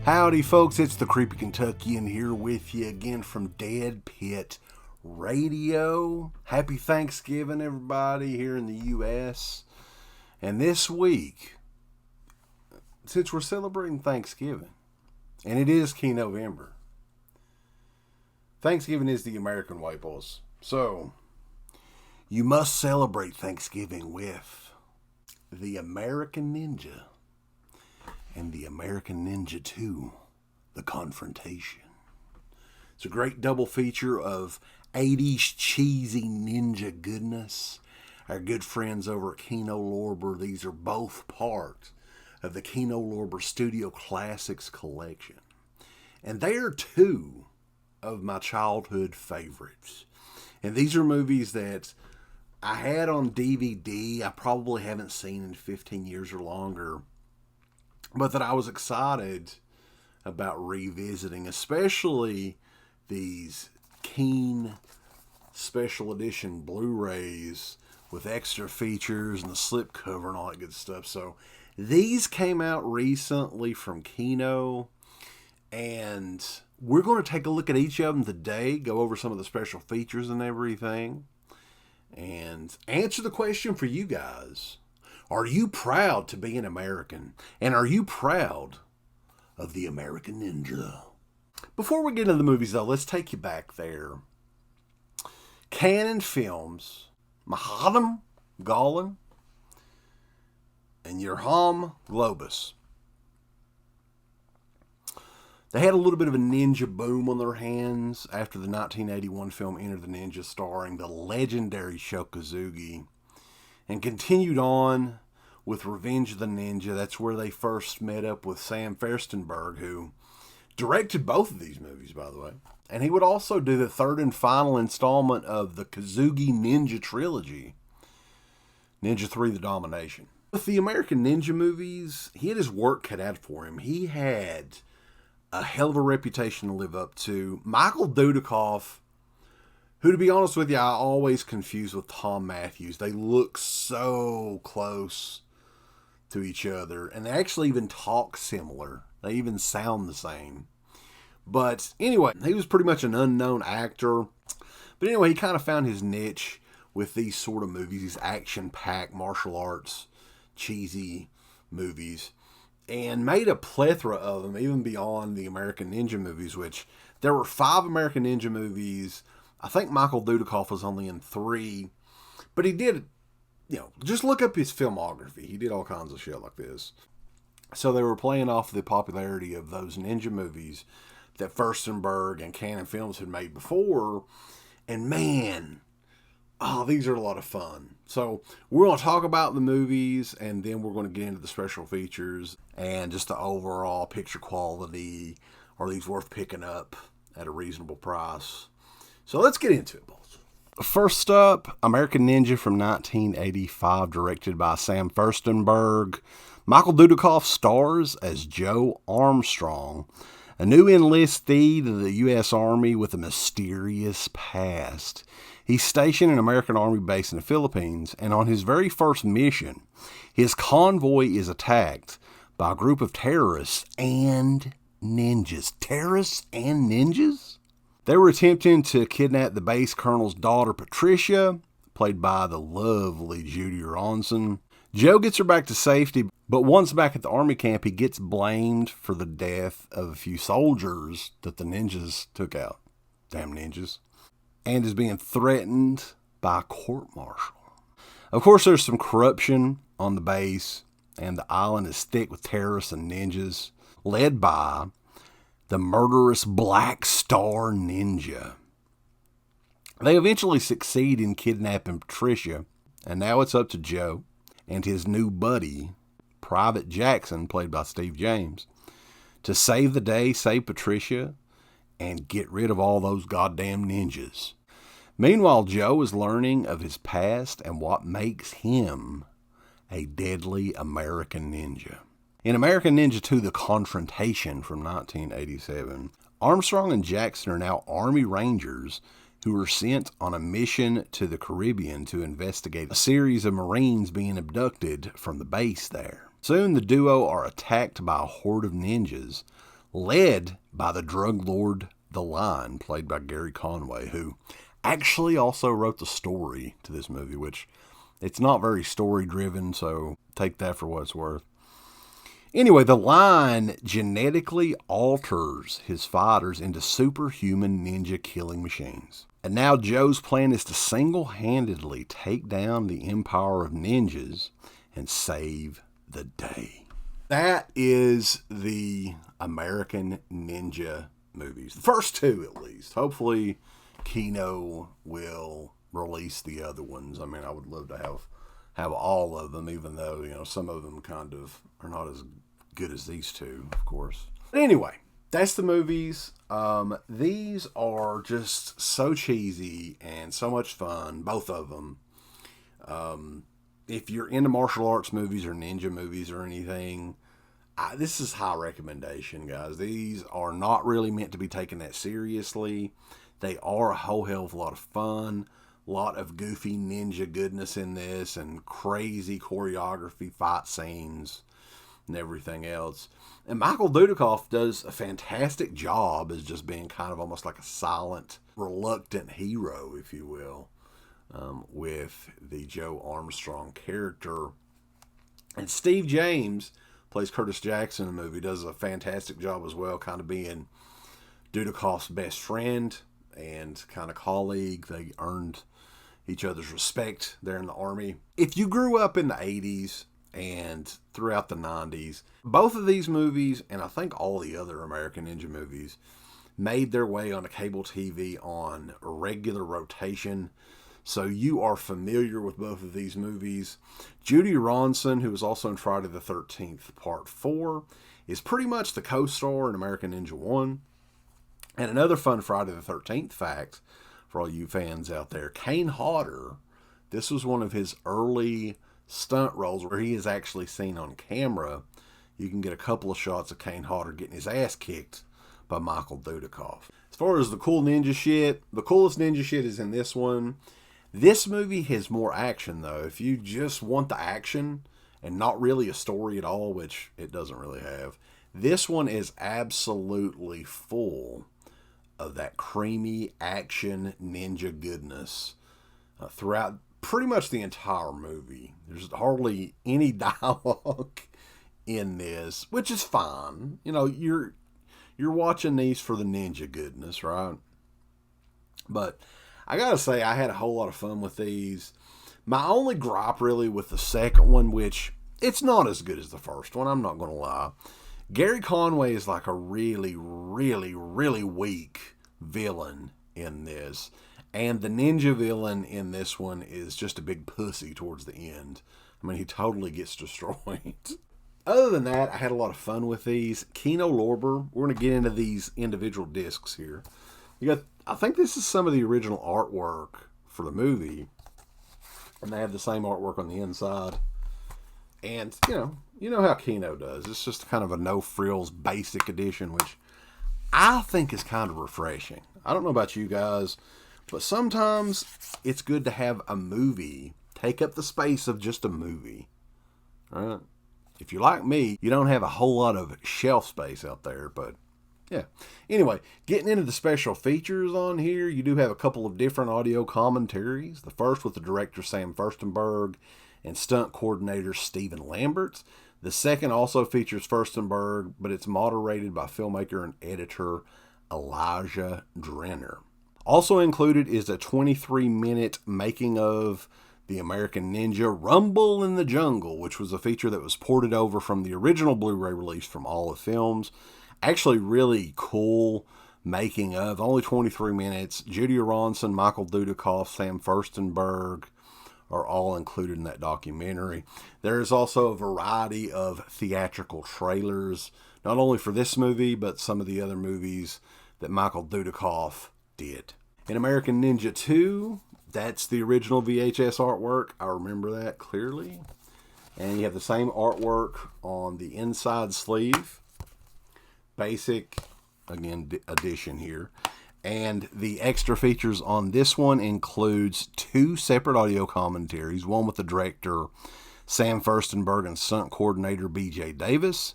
Howdy folks, it's the Creepy Kentuckian here with you again from DEADPIT Radio. Happy Thanksgiving everybody here in the U.S. And this week, since we're celebrating Thanksgiving, and it is KiNovember, Thanksgiving is the American way, boys. So, you must celebrate Thanksgiving with the American Ninja and the American Ninja 2, The Confrontation. It's a great double feature of 80s cheesy ninja goodness. Our good friends over at Kino Lorber, these are both part of the Kino Lorber Studio Classics collection. And they are two of my childhood favorites. And these are movies that I had on DVD, I probably haven't seen in 15 years or longer, but that I was excited about revisiting, especially these keen special edition Blu-rays with extra features and the slipcover and all that good stuff. So these came out recently from Kino, and we're going to take a look at each of them today, go over some of the special features and everything, and answer the question for you guys. Are you proud to be an American? And are you proud of the American Ninja? Before we get into the movies, though, let's take you back there. Cannon Films, Mahatma Galen, and Yerham Globus. They had a little bit of a ninja boom on their hands after the 1981 film Enter the Ninja, starring the legendary Sho Kosugi, and continued on with Revenge of the Ninja. That's where they first met up with Sam Furstenberg, who directed both of these movies, by the way. And he would also do the third and final installment of the Kosugi Ninja trilogy, Ninja 3: The Domination. With the American Ninja movies, he had his work cut out for him. He had a hell of a reputation to live up to. Michael Dudikoff, who, to be honest with you, I always confuse with Tom Matthews. They look so close to each other, and they actually even talk similar. They even sound the same. But anyway, he was pretty much an unknown actor. But anyway, he kind of found his niche with these sort of movies, these action-packed martial arts, cheesy movies, and made a plethora of them, even beyond the American Ninja movies, which there were 5 American Ninja movies. I think Michael Dudikoff was only in 3, but he did, just look up his filmography. He did all kinds of shit like this. So they were playing off the popularity of those ninja movies that Furstenberg and Cannon Films had made before. And man, these are a lot of fun. So we're going to talk about the movies, and then we're going to get into the special features and just the overall picture quality. Are these worth picking up at a reasonable price? So let's get into it, boys. First up, American Ninja from 1985, directed by Sam Furstenberg. Michael Dudikoff stars as Joe Armstrong, a new enlistee to the U.S. Army with a mysterious past. He's stationed in an American Army base in the Philippines, and on his very first mission, his convoy is attacked by a group of terrorists and ninjas. Terrorists and ninjas? They were attempting to kidnap the base colonel's daughter, Patricia, played by the lovely Judy Ronson. Joe gets her back to safety, but once back at the army camp, he gets blamed for the death of a few soldiers that the ninjas took out. Damn ninjas. And is being threatened by a court-martial. Of course, there's some corruption on the base, and the island is thick with terrorists and ninjas, led by the murderous Black Star Ninja. They eventually succeed in kidnapping Patricia, and now it's up to Joe and his new buddy, Private Jackson, played by Steve James, to save the day, save Patricia, and get rid of all those goddamn ninjas. Meanwhile, Joe is learning of his past and what makes him a deadly American ninja. In American Ninja 2, The Confrontation from 1987, Armstrong and Jackson are now Army Rangers who were sent on a mission to the Caribbean to investigate a series of Marines being abducted from the base there. Soon the duo are attacked by a horde of ninjas led by the drug lord The Line, played by Gary Conway, who actually also wrote the story to this movie, which it's not very story-driven, so take that for what it's worth. Anyway, The Line genetically alters his fighters into superhuman ninja killing machines. And now Joe's plan is to single-handedly take down the empire of ninjas and save the day. That is the American Ninja movies. The first two, at least. Hopefully, Kino will release the other ones. I mean, I would love to have all of them, even though, you know, some of them kind of are not as good as these two, of course. But anyway, that's the movies. These are just so cheesy and so much fun, both of them. If you're into martial arts movies or ninja movies or anything, this is high recommendation, guys. These are not really meant to be taken that seriously. They are a whole hell of a lot of fun. A lot of goofy ninja goodness in this and crazy choreography, fight scenes, and everything else. And Michael Dudikoff does a fantastic job as just being kind of almost like a silent, reluctant hero, if you will, with the Joe Armstrong character. And Steve James plays Curtis Jackson in the movie, does a fantastic job as well, kind of being Dudikoff's best friend and kind of colleague. They earned each other's respect there in the Army. If you grew up in the 80s and throughout the 90s, both of these movies, and I think all the other American Ninja movies, made their way onto cable TV on regular rotation. So you are familiar with both of these movies. Judy Ronson, who was also in Friday the 13th Part 4, is pretty much the co-star in American Ninja 1. And another fun Friday the 13th fact for all you fans out there, Kane Hodder, this was one of his early stunt roles where he is actually seen on camera. You can get a couple of shots of Kane Hodder getting his ass kicked by Michael Dudikoff. As far as the cool ninja shit, the coolest ninja shit is in this one. This movie has more action, though. If you just want the action and not really a story at all, which it doesn't really have, this one is absolutely full of that creamy action ninja goodness throughout pretty much the entire movie. There's hardly any dialogue in this, which is fine. You know, you're watching these for the ninja goodness, right? But I gotta say, I had a whole lot of fun with these. My only gripe really with the second one, which it's not as good as the first one, I'm not gonna lie. Gary Conway is like a really, really, really weak villain in this. And the ninja villain in this one is just a big pussy towards the end. I mean, he totally gets destroyed. Other than that, I had a lot of fun with these. Kino Lorber, we're going to get into these individual discs here. I think this is some of the original artwork for the movie. And they have the same artwork on the inside. And, you know how Kino does. It's just kind of a no-frills basic edition, which I think is kind of refreshing. I don't know about you guys, but sometimes it's good to have a movie take up the space of just a movie. All right? If you're like me, you don't have a whole lot of shelf space out there, but yeah. Anyway, getting into the special features on here, you do have a couple of different audio commentaries. The first with the director Sam Furstenberg and stunt coordinator Stephen Lambert. The second also features Furstenberg, but it's moderated by filmmaker and editor Elijah Drenner. Also included is a 23-minute making of the American Ninja Rumble in the Jungle, which was a feature that was ported over from the original Blu-ray release from Olive Films. Actually really cool making of, only 23 minutes. Judy Ronson, Michael Dudikoff, Sam Furstenberg are all included in that documentary. There is also a variety of theatrical trailers, not only for this movie, but some of the other movies that Michael Dudikoff did. In American Ninja 2, that's the original VHS artwork. I remember that clearly. And you have the same artwork on the inside sleeve. Basic, again, edition here. And the extra features on this one includes 2 separate audio commentaries. One with the director Sam Furstenberg and stunt coordinator BJ Davis.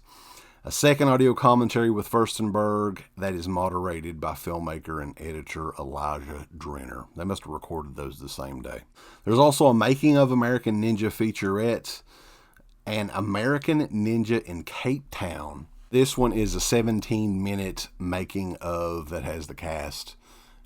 A second audio commentary with Furstenberg that is moderated by filmmaker and editor Elijah Drenner. They must have recorded those the same day. There's also a Making of American Ninja featurette, an American Ninja in Cape Town. This one is a 17-minute making of that has the cast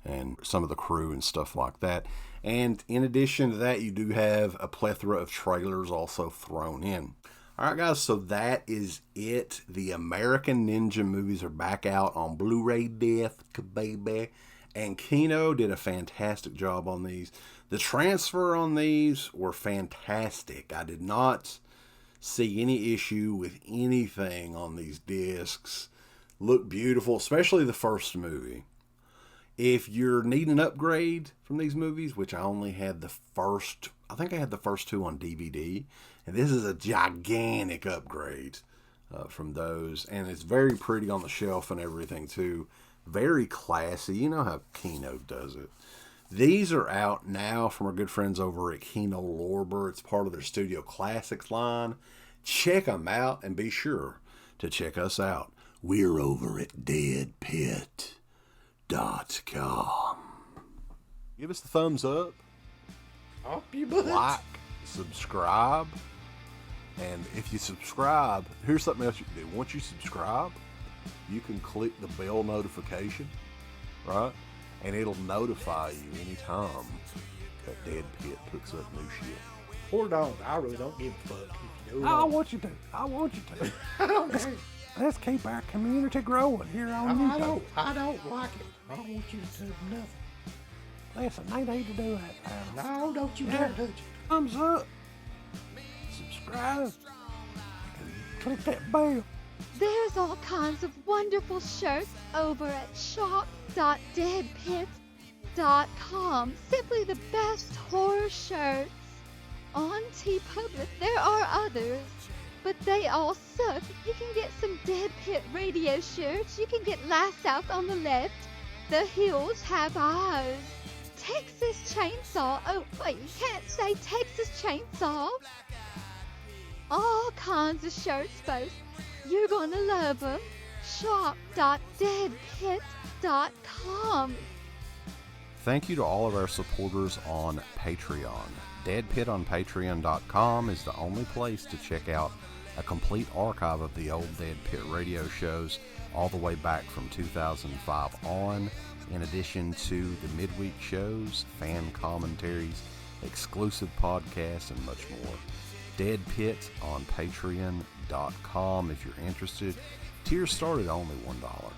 and some of the crew and stuff like that. And in addition to that, you do have a plethora of trailers also thrown in. All right, guys, so that is it. The American Ninja movies are back out on Blu-ray disc, baby. And Kino did a fantastic job on these. The transfer on these were fantastic. I did not see any issue with anything on these discs. Look beautiful, especially the first movie. If you're needing an upgrade from these movies, which I only had the first, I think I had the first two on DVD, and this is a gigantic upgrade from those, and it's very pretty on the shelf and everything too. Very classy. You know how Kino does it. These are out now from our good friends over at Kino Lorber. It's part of their Studio Classics line. Check them out and be sure to check us out. We're over at DEADPIT.com. Give us the thumbs up. Up your butt. Like, subscribe. And if you subscribe, here's something else you can do. Once you subscribe, you can click the bell notification, right? And it'll notify you anytime that DEADPIT puts up new shit. Or don't. I really don't give a fuck. I want you to. I want you to. I don't care. Let's keep our community growing here on YouTube. I don't like it. I don't want you to do nothing. Listen, they need to do that, pal. No, don't you dare touch it. Thumbs up. Subscribe. And click that bell. There's all kinds of wonderful shirts over at shop.deadpit.com. Simply the best horror shirts. On TeePublic, there are others, but they all suck. You can get some Dead Pit radio shirts. You can get Last South on the left. The Hills Have Eyes. Texas Chainsaw. Oh, wait, you can't say Texas Chainsaw. All kinds of shirts, folks. You're gonna love them. Shop.deadpit.com. Thank you to all of our supporters on Patreon. DEADPIT on Patreon.com is the only place to check out a complete archive of the old Dead Pit radio shows all the way back from 2005 on, in addition to the midweek shows, fan commentaries, exclusive podcasts, and much more. DEADPIT on Patreon.com if you're interested. Tiers start at only $1.